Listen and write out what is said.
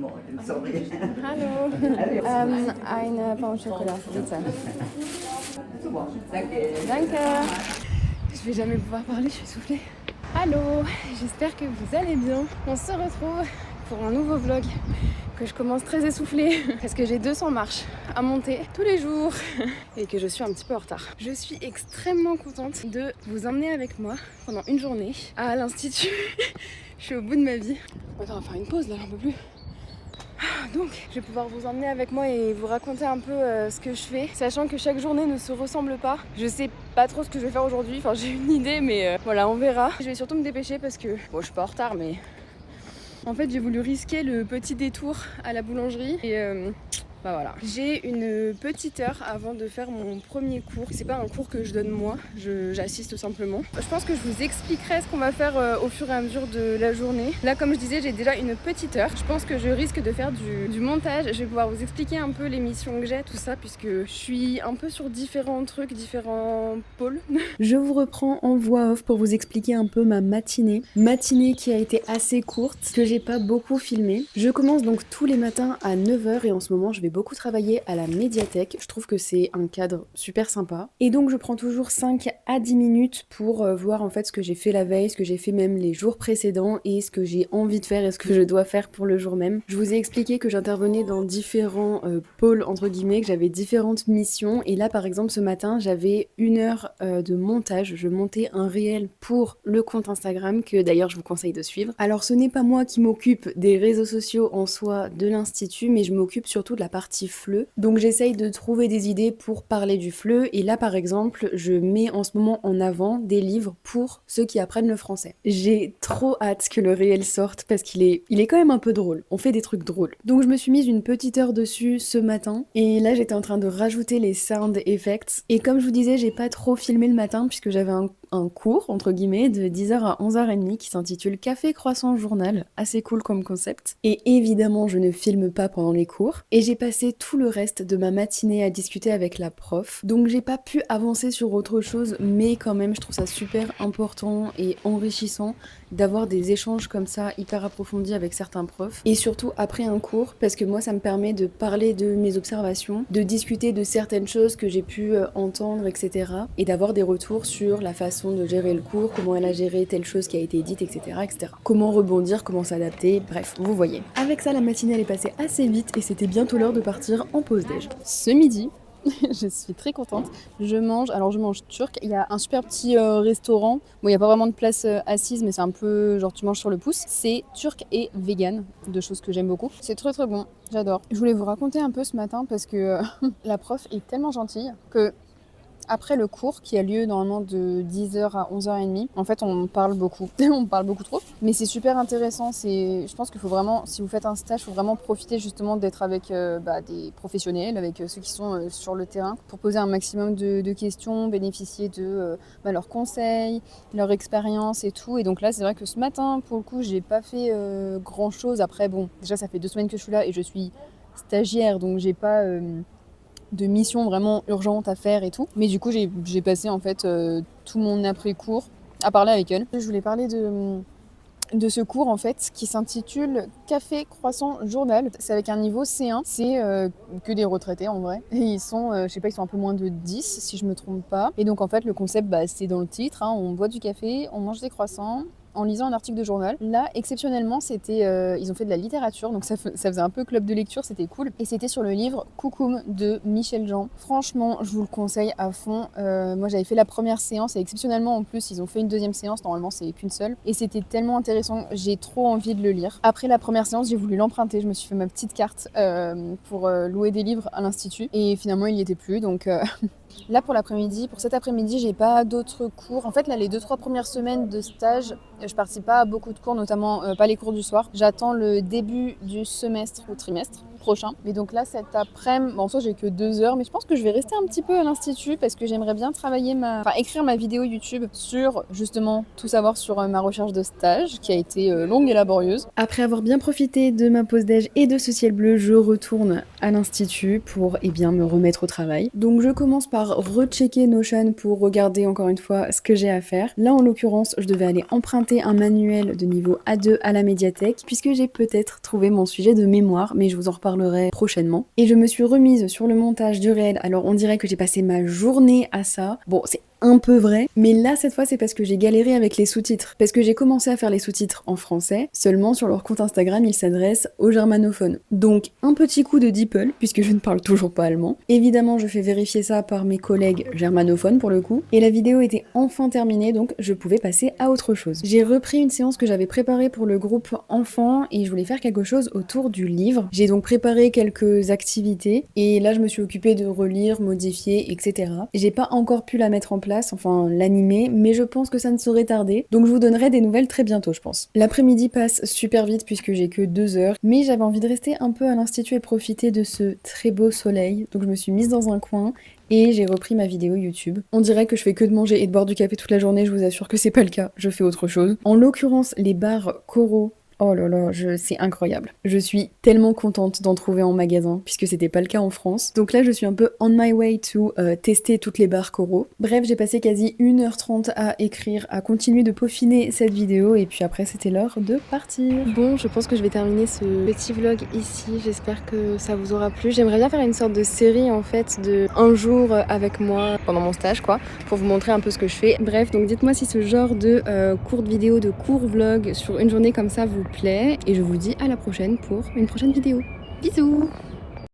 Morgen, sorry. Hallo. Eine Pain au chocolat, bitte. Super, danke. Danke. Je vais jamais pouvoir parler, je suis soufflée. Allô, j'espère que vous allez bien. On se retrouve pour un nouveau vlog que je commence très essoufflée parce que j'ai 200 marches à monter tous les jours et que je suis un petit peu en retard. Je suis extrêmement contente de vous emmener avec moi pendant une journée à l'Institut. Je suis au bout de ma vie. Attends, on va faire une pause là, j'en peux plus. Donc, je vais pouvoir vous emmener avec moi et vous raconter un peu ce que je fais, sachant que chaque journée ne se ressemble pas. Je sais pas trop ce que je vais faire aujourd'hui, enfin j'ai une idée, mais voilà, on verra. Je vais surtout me dépêcher parce que, bon, je suis pas en retard, mais en fait, j'ai voulu risquer le petit détour à la boulangerie et bah voilà. J'ai une petite heure avant de faire mon premier cours. C'est pas un cours que je donne moi, j'assiste simplement. Je pense que je vous expliquerai ce qu'on va faire au fur et à mesure de la journée. Là, comme je disais, j'ai déjà une petite heure. Je pense que je risque de faire du montage. Je vais pouvoir vous expliquer un peu les missions que j'ai, tout ça, puisque je suis un peu sur différents trucs, différents pôles. Je vous reprends en voix off pour vous expliquer un peu ma matinée. Matinée qui a été assez courte, que j'ai pas beaucoup filmé. Je commence donc tous les matins à 9h et en ce moment, je vais beaucoup travailler à la médiathèque. Je trouve que c'est un cadre super sympa. Et donc je prends toujours 5 à 10 minutes pour voir en fait ce que j'ai fait la veille, ce que j'ai fait même les jours précédents et ce que j'ai envie de faire et ce que je dois faire pour le jour même. Je vous ai expliqué que j'intervenais dans différents pôles entre guillemets, que j'avais différentes missions et là par exemple ce matin j'avais 1 heure de montage. Je montais un réel pour le compte Instagram que d'ailleurs je vous conseille de suivre. Alors ce n'est pas moi qui m'occupe des réseaux sociaux en soi de l'Institut, mais je m'occupe surtout de la partie FLE. Donc j'essaye de trouver des idées pour parler du FLE et là par exemple je mets en ce moment en avant des livres pour ceux qui apprennent le français. J'ai trop hâte que le réel sorte parce qu'il est quand même un peu drôle. On fait des trucs drôles. Donc je me suis mise une petite heure dessus ce matin et là j'étais en train de rajouter les sound effects et comme je vous disais j'ai pas trop filmé le matin puisque j'avais un cours, entre guillemets, de 10h à 11h30 qui s'intitule Café Croissant Journal, assez cool comme concept. Et évidemment, je ne filme pas pendant les cours. Et j'ai passé tout le reste de ma matinée à discuter avec la prof. Donc j'ai pas pu avancer sur autre chose, mais quand même, je trouve ça super important et enrichissant d'avoir des échanges comme ça, hyper approfondis avec certains profs. Et surtout après un cours, parce que moi, ça me permet de parler de mes observations, de discuter de certaines choses que j'ai pu entendre, etc. Et d'avoir des retours sur la façon de gérer le cours, comment elle a géré telle chose qui a été dite, etc., etc. Comment rebondir, comment s'adapter, bref, vous voyez. Avec ça, la matinée, elle est passée assez vite et c'était bientôt l'heure de partir en pause déj. Ce midi, je suis très contente. Je mange turc. Il y a un super petit restaurant. Bon, il n'y a pas vraiment de place assise, mais c'est un peu genre tu manges sur le pouce. C'est turc et vegan, deux choses que j'aime beaucoup. C'est très très bon, j'adore. Je voulais vous raconter un peu ce matin parce que la prof est tellement gentille que après le cours qui a lieu normalement de 10h à 11h30, en fait on parle beaucoup, on parle beaucoup trop, mais c'est super intéressant, je pense qu'il faut vraiment, si vous faites un stage, il faut vraiment profiter justement d'être avec des professionnels, avec ceux qui sont sur le terrain, pour poser un maximum de questions, bénéficier de leurs conseils, leur expérience et tout, et donc là c'est vrai que ce matin, pour le coup, j'ai pas fait grand chose. Après bon, déjà ça fait 2 semaines que je suis là et je suis stagiaire, donc j'ai pas... de missions vraiment urgentes à faire et tout. Mais du coup, j'ai passé en fait tout mon après-cours à parler avec elle. Je voulais parler de ce cours en fait qui s'intitule Café Croissant Journal. C'est avec un niveau C1. C'est que des retraités en vrai. Et ils sont, je sais pas, ils sont un peu moins de 10 si je me trompe pas. Et donc en fait, le concept, c'est dans le titre. Hein, on boit du café, on mange des croissants en lisant un article de journal. Là, exceptionnellement, c'était, ils ont fait de la littérature, donc ça faisait un peu club de lecture, c'était cool. Et c'était sur le livre Coucoum de Michel Jean. Franchement, je vous le conseille à fond. Moi, j'avais fait la première séance et exceptionnellement, en plus, ils ont fait une deuxième séance. Normalement, c'est qu'une seule. Et c'était tellement intéressant, j'ai trop envie de le lire. Après la première séance, j'ai voulu l'emprunter. Je me suis fait ma petite carte pour louer des livres à l'Institut. Et finalement, il n'y était plus, donc... Là pour l'après-midi, pour cet après-midi, j'ai pas d'autres cours. En fait, là les 2-3 premières semaines de stage, je participe pas à beaucoup de cours, notamment pas les cours du soir. J'attends le début du semestre ou trimestre prochain. Mais donc là cet après-midi, en soi j'ai que 2 heures, mais je pense que je vais rester un petit peu à l'Institut parce que j'aimerais bien écrire ma vidéo YouTube sur justement tout savoir sur ma recherche de stage qui a été longue et laborieuse. Après avoir bien profité de ma pause déj et de ce ciel bleu, je retourne à l'Institut pour me remettre au travail. Donc je commence par rechecker Notion pour regarder encore une fois ce que j'ai à faire. Là en l'occurrence, je devais aller emprunter emprunté un manuel de niveau A2 à la médiathèque puisque j'ai peut-être trouvé mon sujet de mémoire, mais je vous en reparlerai prochainement. Et je me suis remise sur le montage du réel. Alors on dirait que j'ai passé ma journée à ça. Bon, c'est un peu vrai, mais là cette fois c'est parce que j'ai galéré avec les sous-titres, parce que j'ai commencé à faire les sous-titres en français, seulement sur leur compte Instagram ils s'adressent aux germanophones. Donc un petit coup de DeepL, puisque je ne parle toujours pas allemand. Évidemment je fais vérifier ça par mes collègues germanophones pour le coup, et la vidéo était enfin terminée donc je pouvais passer à autre chose. J'ai repris une séance que j'avais préparée pour le groupe enfant et je voulais faire quelque chose autour du livre. J'ai donc préparé quelques activités et là je me suis occupée de relire, modifier, etc. J'ai pas encore pu la mettre en place, enfin l'animer, mais je pense que ça ne saurait tarder, donc je vous donnerai des nouvelles très bientôt je pense. L'après-midi passe super vite puisque j'ai que 2 heures, mais j'avais envie de rester un peu à l'institut et profiter de ce très beau soleil, donc je me suis mise dans un coin et j'ai repris ma vidéo YouTube. On dirait que je fais que de manger et de boire du café toute la journée, je vous assure que c'est pas le cas, je fais autre chose. En l'occurrence, les bars coraux, oh là là, c'est incroyable. Je suis tellement contente d'en trouver en magasin, puisque c'était pas le cas en France. Donc là, je suis un peu on my way to tester toutes les barres coraux. Bref, j'ai passé quasi 1h30 à écrire, à continuer de peaufiner cette vidéo, et puis après, c'était l'heure de partir. Bon, je pense que je vais terminer ce petit vlog ici. J'espère que ça vous aura plu. J'aimerais bien faire une sorte de série, en fait, de un jour avec moi, pendant mon stage, quoi, pour vous montrer un peu ce que je fais. Bref, donc dites-moi si ce genre de courte vidéo, de court vlog sur une journée comme ça vous plaît, et je vous dis à la prochaine pour une prochaine vidéo. Bisous!